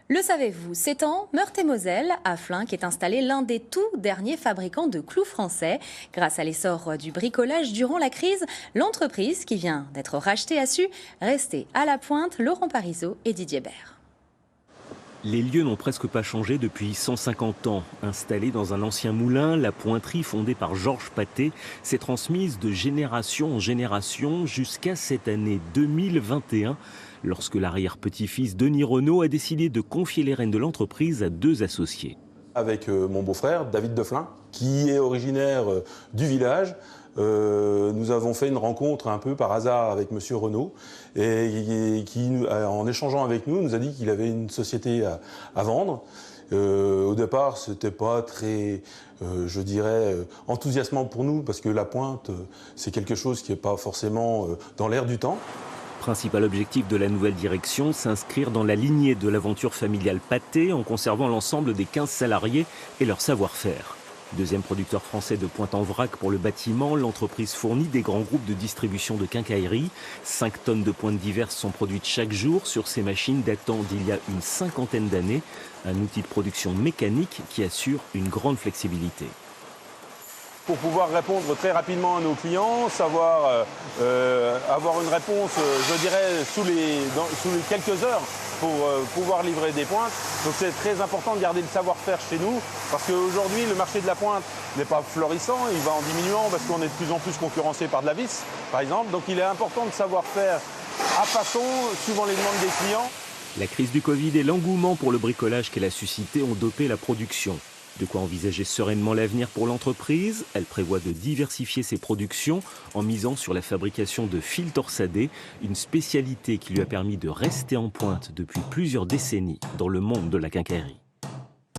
Le savez-vous, c'est en Meurthe-et-Moselle, à Flins, qu'est installé l'un des tout derniers fabricants de clous français. Grâce à l'essor du bricolage durant la crise, l'entreprise, qui vient d'être rachetée, a su rester à la pointe. Laurent Parisot et Didier Bert. Les lieux n'ont presque pas changé depuis 150 ans. Installée dans un ancien moulin, la pointerie fondée par Georges Pathé s'est transmise de génération en génération jusqu'à cette année 2021, lorsque l'arrière-petit-fils Denis Renault a décidé de confier les rênes de l'entreprise à deux associés. Avec mon beau-frère, David Deflin, qui est originaire du village. Nous avons fait une rencontre un peu par hasard avec Monsieur Renault et qui, en échangeant avec nous, nous a dit qu'il avait une société à vendre. Au départ, c'était pas très, je dirais, enthousiasmant pour nous parce que la pointe, c'est quelque chose qui n'est pas forcément dans l'air du temps. Principal objectif de la nouvelle direction, s'inscrire dans la lignée de l'aventure familiale Pathé en conservant l'ensemble des 15 salariés et leur savoir-faire. Deuxième producteur français de pointe en vrac pour le bâtiment, l'entreprise fournit des grands groupes de distribution de quincaillerie. 5 tonnes de pointes diverses sont produites chaque jour sur ces machines datant d'il y a une cinquantaine d'années. Un outil de production mécanique qui assure une grande flexibilité. Pour pouvoir répondre très rapidement à nos clients, savoir avoir une réponse, je dirais, sous les quelques heures pour pouvoir livrer des pointes. Donc c'est très important de garder le savoir-faire chez nous parce qu'aujourd'hui, le marché de la pointe n'est pas florissant, il va en diminuant parce qu'on est de plus en plus concurrencé par de la vis, par exemple. Donc il est important de savoir faire à façon, suivant les demandes des clients. La crise du Covid et l'engouement pour le bricolage qu'elle a suscité ont dopé la production. De quoi envisager sereinement l'avenir pour l'entreprise. Elle prévoit de diversifier ses productions en misant sur la fabrication de fils torsadés, une spécialité qui lui a permis de rester en pointe depuis plusieurs décennies dans le monde de la quincaillerie.